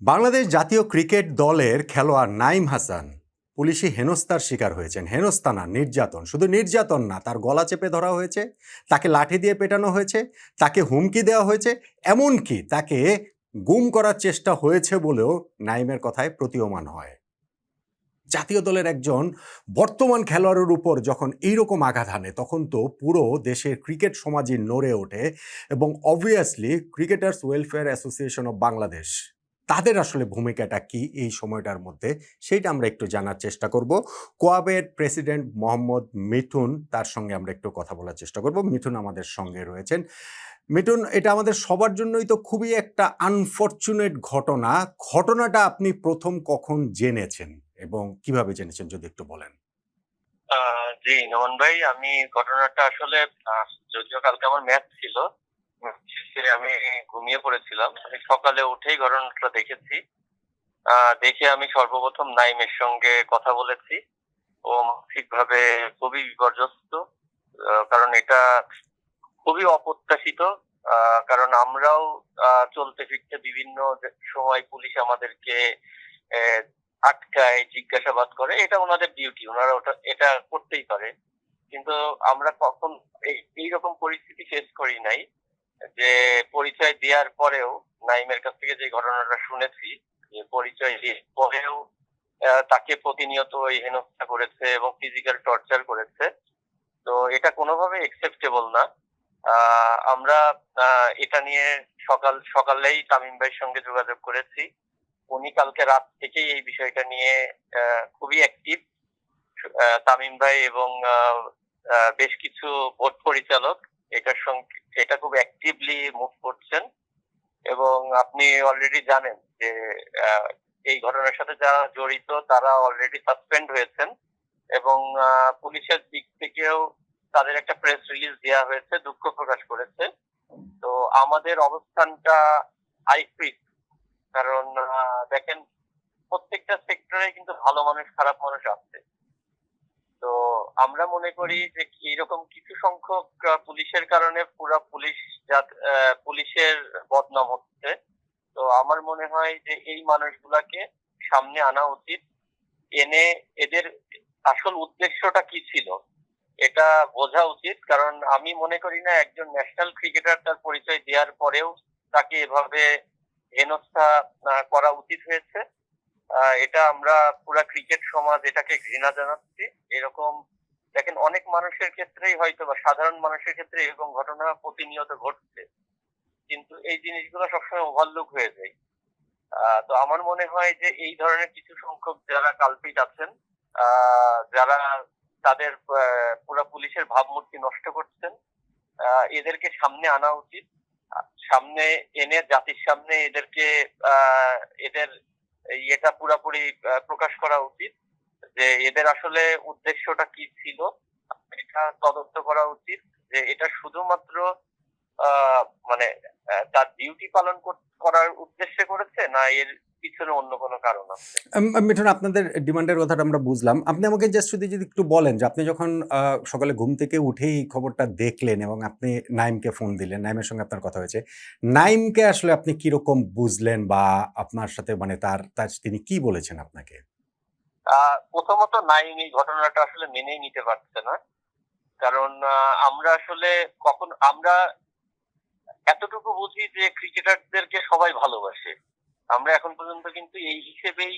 বাংলাদেশ জাতীয় ক্রিকেট দলের খেলোয়াড় নাইম হাসান পুলিশি হেনস্থার শিকার হয়েছেন। হেনস্থা না, নির্যাতন। শুধু নির্যাতন না, তার গলা চেপে ধরা হয়েছে, তাকে লাঠি দিয়ে পেটানো হয়েছে, তাকে হুমকি দেওয়া হয়েছে, এমনকি তাকে গুম করার চেষ্টা হয়েছে বলেও নাইমের কথায় প্রতীয়মান হয়। জাতীয় দলের একজন বর্তমান খেলোয়াড়ের উপর যখন এইরকম আঘাত হানে, তখন তো পুরো দেশের ক্রিকেট সমাজই নড়ে ওঠে। এবং obviously cricketers welfare association of Bangladesh, তাদের আসলে ভূমিকাটা কি এই সময়টার মধ্যে, সেইটা আমরা একটু জানার চেষ্টা করব। কোয়াবের প্রেসিডেন্ট মোহাম্মদ মিঠুন, তার সঙ্গে আমরা একটু কথা বলার চেষ্টা করব। মিঠুন আমাদের সঙ্গে রয়েছেন। মিঠুন, এটা আমাদের সবার জন্যই তো খুবই একটা আনফরচুনেট ঘটনা। ঘটনাটা আপনি প্রথম কখন জেনেছেন এবং কিভাবে জেনেছেন যদি একটু বলেন? জি, নোমান ভাই, আমি ঘটনাটা আসলে যদিও কালকে আমার ম্যাচ ছিল, শেষে আমি ঘুমিয়ে পড়েছিলাম। আমি সকালে উঠেই ঘটনাটা দেখেছি। দেখে আমি সর্বপ্রথম নাইমের সঙ্গে কথা বলেছি। ও মানসিকভাবে খুবই বিপর্যস্ত। কারণ এটা খুবই অপ্রত্যাশিত। কারণ আমরাও চলতে ফিরতে বিভিন্ন সময় পুলিশ আমাদেরকে আহ, আটকায়, জিজ্ঞাসাবাদ করে। এটা ওনাদের ডিউটি, ওনারা এটা করতেই পারে। কিন্তু আমরা কখন এইরকম পরিস্থিতি ফেস করি নাই, যে পরিচয় দেওয়ার পরেও নাইমের কাছ থেকে যে ঘটনাটা শুনেছি, যে পরিচয় দেওয়ার পরেও তাকে প্রতিনিয়ত এই হেনস্থা করেছে এবং ফিজিক্যাল টর্চার করেছে। তো এটা কোনোভাবে একসেপ্টেবল না। আমরা এটা নিয়ে সকালেই তামিম ভাইয়ের সঙ্গে যোগাযোগ করেছি। উনি কালকে রাত থেকেই এই বিষয়টা নিয়ে খুবই অ্যাক্টিভ। তামিম ভাই এবং বেশ কিছু বোর্ড পরিচালক এটা খুব অ্যাক্টিভলি মুভ করছেন। এবং আপনি অলরেডি জানেন যে আহ, এই ঘটনার সাথে যারা জড়িত তারা অলরেডি সাসপেন্ড হয়েছেন। এবং পুলিশের দিক থেকেও তাদের একটা প্রেস রিলিজ দেওয়া হয়েছে, দুঃখ প্রকাশ করেছে। তো আমাদের অবস্থানটা আইসিক। কারণ দেখেন, প্রত্যেকটা সেক্টরে কিন্তু ভালো মানুষ খারাপ মানুষ আছে। তো আমরা মনে করি যে এইরকম কিছু সংখ্যক পুলিশের কারণে পুরো পুলিশের বদনাম হচ্ছে। তো আমার মনে হয় যে এই মানুষগুলাকে সামনে আনা উচিত। এনে এদের আসল উদ্দেশ্যটা কি ছিল এটা বোঝা উচিত। কারণ আমি মনে করি না একজন ন্যাশনাল ক্রিকেটার তার পরিচয় দেওয়ার পরেও তাকে এভাবে হেনস্থা করা উচিত হয়েছে। এটা আমরা পুরা ক্রিকেট সমাজ এটাকে ঘৃণা জানাচ্ছি। এরকম দেখেন, অনেক মানুষের ক্ষেত্রেই হয়তো বা সাধারণ মানুষের ক্ষেত্রে এরকম ঘটনা প্রতিনিয়ত ঘটছে, কিন্তু এই জিনিসগুলো সবসময় ওভারলুক হয়ে যায়। তো আমার মনে হয় যে এই ধরনের কিছু সংখ্যক যারা কালপিট আছেন, যারা তাদের পুরো পুলিশের ভাবমূর্তি নষ্ট করছেন, এদেরকে সামনে আনা উচিত। সামনে এনে জাতির সামনে এদেরকে এদের এটা পুরাপুরি প্রকাশ করা উচিত যে এদের আসলে উদ্দেশ্যটা কি ছিল। এটা তদন্ত করা উচিত যে এটা শুধুমাত্র আহ মানে তার ডিউটি পালন করার উদ্দেশ্যে করেছে, না এর পিছনে অন্য কোনো কারণ আছে। মিঠুন, আপনাদের ডিমান্ডের কথাটা আমরা বুঝলাম। আপনি আমাকে জাস্ট যদি একটু বলেন যে আপনি যখন সকালে ঘুম থেকে উঠেই খবরটা দেখলেন এবং আপনি নাইমকে ফোন দিলেন, নাইমের সঙ্গে আপনার কথা হয়েছে, নাইমকে আসলে আপনি কিরকম বুঝলেন বা আপনার সাথে মানে তার তার তিনি কি বলেছেন আপনাকে? প্রথমত নাইম এই ঘটনাটা আসলে মেনেই নিতে পারছে না। কারণ আমরা এতটুকু বুঝি যে ক্রিকেটারদেরকে সবাই ভালোবাসে। আমরা এখন পর্যন্ত কিন্তু এই হিসেবেই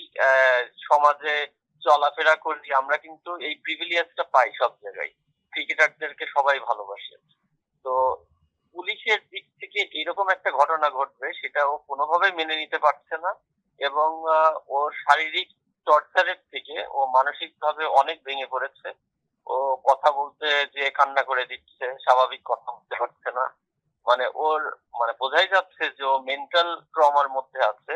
সমাজে চলাফেরা করি। আমরা কিন্তু এই প্রিভিলিয়াসটা পাই সব জায়গায়, ক্রিকেটারদেরকে সবাই ভালোবাসে। তো পুলিশের দিক থেকে এরকম একটা ঘটনা ঘটবে সেটা ও কোনোভাবেই মেনে নিতে পারছে না। এবং ও শারীরিক টর্চারের থেকে ও মানসিক ভাবে অনেক ভেঙে পড়েছে। ও কথা বলতে যে কান্না করে দিচ্ছে, স্বাভাবিক কথা বলতে পারছে না। মানে ওর মানে বোঝাই যাচ্ছে যে ও মেন্টাল ট্রমার মধ্যে আছে।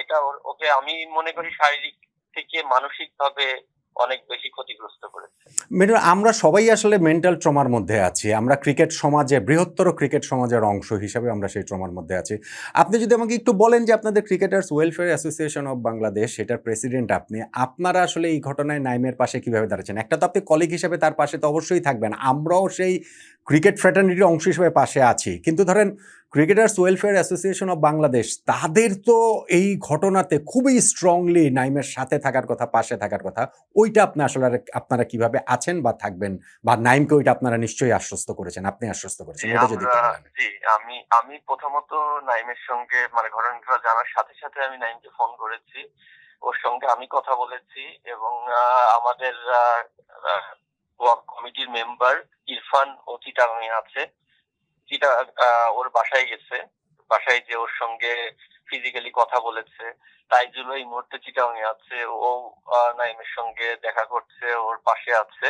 এটা ওকে আমি মনে করি শারীরিক থেকে মানসিক ভাবে অনেক বেশি ক্ষতিগ্রস্ত করেছে। মিঠুন, আমরা সবাই আসলে মেন্টাল ট্রমার মধ্যে আছি। আমরা ক্রিকেট সমাজে, বৃহত্তর ক্রিকেট সমাজের অংশ হিসাবে আমরা সেই ট্রমার মধ্যে আছি। আপনি যদি আমাকে একটু বলেন যে আপনাদের cricketers welfare association of Bangladesh, সেটার প্রেসিডেন্ট আপনি, আপনারা আসলে এই ঘটনায় নাইমের পাশে কিভাবে দাঁড়াচ্ছেন? একটা তো আপনি কলিগ হিসেবে তার পাশে তো অবশ্যই থাকবেন, আমরাও সেই ক্রিকেট ফ্র্যাটার্নিটির অংশ হিসেবে পাশে আছি। কিন্তু ধরেন cricketers welfare association of Bangladesh তাদের তো এই ঘটনাতে খুবই স্ট্রংলি নাইমের সাথে থাকার কথা, পাশে থাকার কথা। ওইটা আপনি আসলে আপনারা কিভাবে আছেন বা থাকবেন, বা নাইমকে ওইটা আপনারা নিশ্চয়ই আশ্বস্ত করেছেন, আপনি আশ্বস্ত করেছেন, ওটা যদি একটু বলেন। জি, আমি প্রথমত নাইমের সঙ্গে মানে ঘটনাটা জানার সাথে সাথে আমি নাইমকে ফোন করেছি। ওর সঙ্গে আমি কথা বলেছি এবং আমাদের কমিটির মেম্বার ইরফান ও চিটাগাং আছে। ওর বাসায় গেছে, বাসায় যে ওর সঙ্গে ফিজিক্যালি কথা বলেছে। তাইজুল এই মুহূর্তে চিটাগাং আছে, ও নাইমের সঙ্গে দেখা করছে, ওর পাশে আছে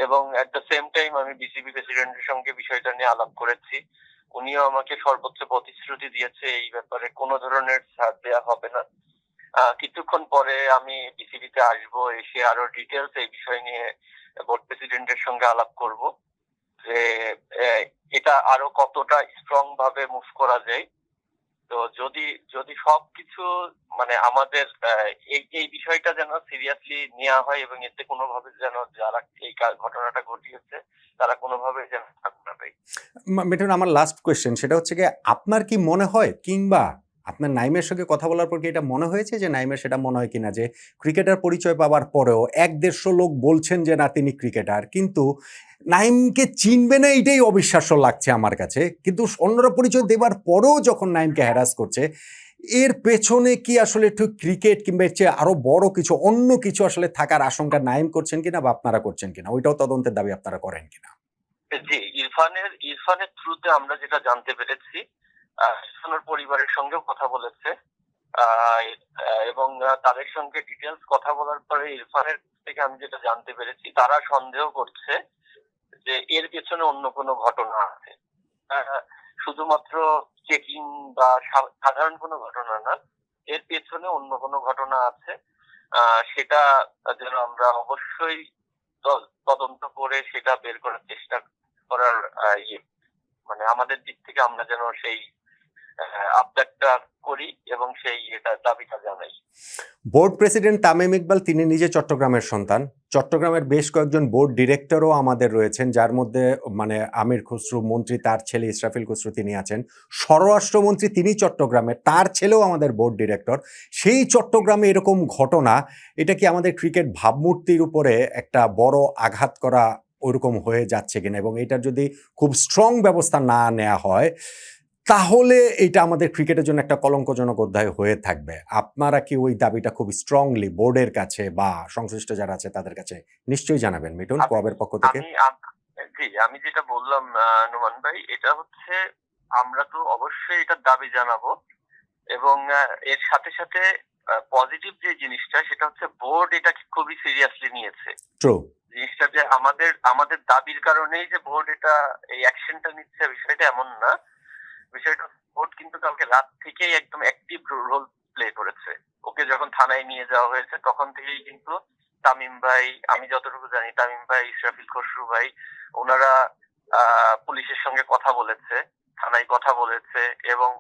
এবং এট দ্য সেম টাইম আমি বিসিবি প্রেসিডেন্টের সঙ্গে বিষয়টা নিয়ে আলাপ করেছি। উনিও আমাকে সর্বোচ্চ প্রতিশ্রুতি দিয়েছে এই ব্যাপারে কোনো ধরনের ছাড় দেওয়া হবে না। কিছুক্ষণ পরে আমি বিসিবিতে আসবো, এসে আরো ডিটেলস এই বিষয় নিয়ে বোর্ড প্রেসিডেন্টের সঙ্গে আলাপ করব যে এটা আরো কতটা স্ট্রং ভাবে মুভ করা যায়। তো যদি সবকিছু মানে আমাদের এই বিষয়টা যেন সিরিয়াসলি নেওয়া হয় এবং এতে কোনোভাবে যেন যারা এই ঘটনাটা ঘটিয়েছে তারা কোনোভাবে যেন থাকবে না পায়। মিঠুন, আমার লাস্ট কোয়েশ্চেন সেটা হচ্ছে গিয়ে, আপনার কি মনে হয়, কিংবা আপনার নাইমের সঙ্গে কথা বলার পর কি এটা মনে হয়েছে যে নাইমের সেটা মনে হয় কিনা যে ক্রিকেটার পরিচয় পাওয়ার পরেও ১-১৫০ লোক বলছেন যে না তিনি ক্রিকেটার, কিন্তু নাইমকে চিনবে না, এটাই অবিশ্বাস্য লাগছে আমার কাছে। কিন্তু অন্যরা পরিচয় দেবার পরেও যখন নাইমকে হ্যারাস করছে, এর পেছনে কি আসলে একটু ক্রিকেট কিংবা এর চেয়ে আরো বড় কিছু, অন্য কিছু আসলে থাকার আশঙ্কা নাইম করছেন কিনা বা আপনারা করছেন কিনা, ওইটাও তদন্তের দাবি আপনারা করেন কিনা? জি, ইরফানের থ্রুতে আমরা যেটা জানতে পেরেছি, ইরফানের পরিবারের সঙ্গেও কথা বলেছে এবং তাদের সঙ্গে ডিটেলস কথা বলার পরে ইরফানের থেকে আমি যেটা জানতে পেরেছি, তারা সন্দেহ করছে যে এর পেছনে অন্য কোনো ঘটনা আছে। শুধুমাত্র চেকিং বা সাধারণ কোনো ঘটনা না, এর পেছনে অন্য কোনো ঘটনা আছে। সেটা যেন আমরা অবশ্যই তদন্ত করে সেটা বের করার চেষ্টা করার মানে আমাদের দিক থেকে আমরা যেন সেই আবদারটা করি এবং সেই দাবিটা জানাই। বোর্ড প্রেসিডেন্ট তামিম ইকবাল তিনি নিজে চট্টগ্রামের সন্তান। চট্টগ্রামের বেশ কয়েকজন বোর্ড ডিরেক্টরও আমাদের রয়েছেন, যার মধ্যে মানে আমির খসরু মন্ত্রী, তার ছেলে ইসরাফিল খসরু তিনি আছেন। স্বরাষ্ট্রমন্ত্রী তিনি চট্টগ্রামের, তার ছেলেও আমাদের বোর্ড ডিরেক্টর। সেই চট্টগ্রামে এরকম ঘটনা, এটা কি আমাদের ক্রিকেট ভাবমূর্তির উপরে একটা বড় আঘাত করা ওরকম হয়ে যাচ্ছে কিনা, এবং এটার যদি খুব স্ট্রং ব্যবস্থা না নেওয়া হয় তাহলে এটা আমাদের ক্রিকেটের জন্য একটা কলঙ্কজনক অধ্যায় হয়ে থাকবে। আপনারা কি ওই দাবিটা খুব স্ট্রংলি বোর্ডের কাছে বা সংশ্লিষ্ট যারা আছে তাদের কাছে নিশ্চয়ই জানাবেন মিঠুন, কোয়াবের পক্ষ থেকে? আমি যেটা বললাম নোমান ভাই, এটা হচ্ছে আমরা তো অবশ্যই এটার দাবি জানাবো এবং এর সাথে সাথে পজিটিভ যে জিনিসটা সেটা হচ্ছে বোর্ড এটাকে খুবই সিরিয়াসলি নিয়েছে। ট্রু। জিনিসটা যে আমাদের দাবির কারণেই যে বোর্ড এটা এই অ্যাকশনটা নিচ্ছে বিষয়টা এমন না। বিষয়টা বোর্ড কিন্তু কালকে রাত থেকেই একদম অ্যাক্টিভ রোল প্লে করেছে। ওকে যখন থানায় নিয়ে যাওয়া হয়েছে তখন থেকেই কিন্তু তামিম ভাই, আমি যতটুকু জানি তামিম ভাই, ইসরাফিল খসরু ভাই, ওনারা পুলিশের সঙ্গে কথা বলেছে, থানায় কথা বলেছে এবং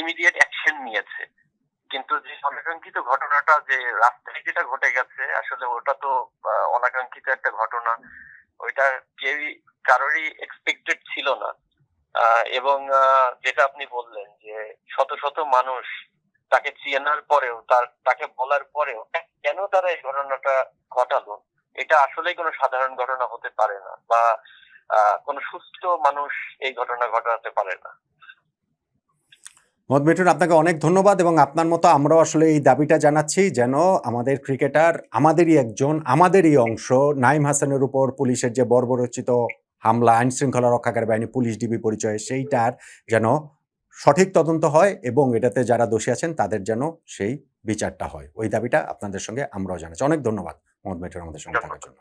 ইমিডিয়েট অ্যাকশন নিয়েছে। কিন্তু যে অনাকাঙ্ক্ষিত ঘটনাটা যে রাস্তায় যেটা ঘটে গেছে, আসলে ওটা তো অনাকাঙ্ক্ষিত একটা ঘটনা, ওইটা কারোরই এক্সপেক্টেড ছিল না। এবং যেটা আপনি বললেন যে শত শত মানুষ তাকে চেনার পরেও তাকে বলার পরেও কেন তারা এই ঘটনাটা ঘটালো, এটা আসলেই কোনো সাধারণ ঘটনা হতে পারে না বা কোনো সুস্থ মানুষ এই ঘটনা ঘটাতে পারে না। মোহাম্মদ মিঠুন, আপনাকে অনেক ধন্যবাদ, এবং আপনার মতো আমরাও আসলে এই দাবিটা জানাচ্ছি যেন আমাদের ক্রিকেটার, আমাদেরই একজন, আমাদেরই অংশ, নাইম হাসানের উপর পুলিশের যে বর্বরোচিত হামলা, আইন শৃঙ্খলা রক্ষাকারী বাহিনী পুলিশ ডিবি পরিচয়ে, সেইটার যেন সঠিক তদন্ত হয় এবং এটাতে যারা দোষী আছেন তাদের যেন সেই বিচারটা হয়। ওই দাবিটা আপনাদের সঙ্গে আমরাও জানাচ্ছি। অনেক ধন্যবাদ মোহাম্মদ মিঠুন আমাদের সঙ্গে থাকার জন্য।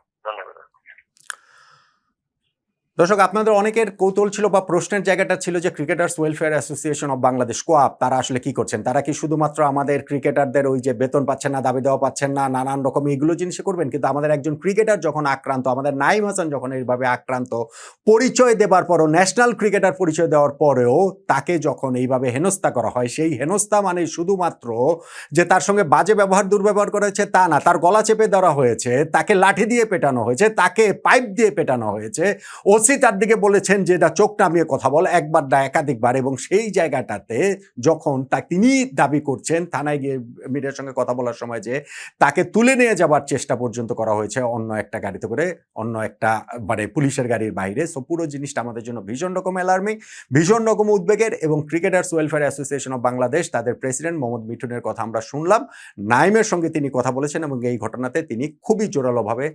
দর্শক, আপনাদের অনেকের কৌতূহল ছিল বা প্রশ্নের জায়গাটা ছিল যে cricketers welfare association of Bangladesh, COAB, তারা আসলে কি করছেন? তারা কি শুধুমাত্র আমাদের ক্রিকেটারদের ওই যে বেতন পাচ্ছেন না, দাবি দেওয়া পাচ্ছেন না, নানান রকম এইগুলো জিনিসে করবেন? কিন্তু আমাদের একজন ক্রিকেটার যখন আক্রান্ত, আমাদের নাইম হাসান যখন এইভাবে আক্রান্ত, পরিচয় দেবার পরও, ন্যাশনাল ক্রিকেটার পরিচয় দেওয়ার পরেও তাকে যখন এইভাবে হেনস্থা করা হয়, সেই হেনস্থা মানে শুধুমাত্র যে তার সঙ্গে বাজে ব্যবহার, দুর্ব্যবহার করা হয়েছে তা না, তার গলা চেপে ধরা হয়েছে, তাকে লাঠি দিয়ে পেটানো হয়েছে, তাকে পাইপ দিয়ে পেটানো হয়েছে, ও ওসি তার দিকে বলেছেন যে এটা চোখ নামিয়ে কথা বল, একবার না একাধিকবার, এবং সেই জায়গাটাতে যখন তিনি দাবি করছেন থানায় গিয়ে মিডিয়ার সঙ্গে কথা বলার সময় যে তাকে তুলে নিয়ে যাবার চেষ্টা পর্যন্ত করা হয়েছে অন্য একটা গাড়িতে করে, অন্য একটা মানে পুলিশের গাড়ির বাইরে। সো পুরো জিনিসটা আমাদের জন্য ভীষণ রকম অ্যালার্মিং, ভীষণ রকম উদ্বেগের। এবং cricketers welfare association of Bangladesh, তাদের প্রেসিডেন্ট মোহাম্মদ মিঠুনের কথা আমরা শুনলাম, নাইমের সঙ্গে তিনি কথা বলেছেন এবং এই ঘটনাতে তিনি খুবই জোরালোভাবে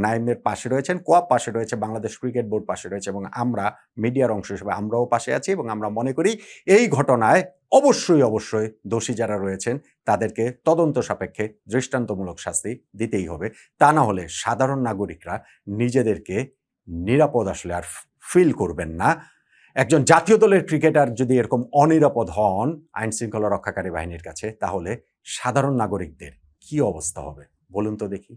নাইমের পাশে রয়েছেন, কোয়াব পাশে রয়েছে, বাংলাদেশ ক্রিকেট বোর্ড পাশে রয়েছে, এবং আমরা মিডিয়ার অংশ হিসেবে আমরাও পাশে আছি। এবং আমরা মনে করি এই ঘটনায় অবশ্যই দোষী যারা রয়েছেন তাদেরকে তদন্ত সাপেক্ষে দৃষ্টান্তমূলক শাস্তি দিতেই হবে। তা না হলে সাধারণ নাগরিকরা নিজেদেরকে নিরাপদ আসলে আর ফিল করবেন না। একজন জাতীয় দলের ক্রিকেটার যদি এরকম অনিরাপদ হন আইন শৃঙ্খলা রক্ষাকারী বাহিনীর কাছে, তাহলে সাধারণ নাগরিকদের কি অবস্থা হবে বলুন তো দেখি।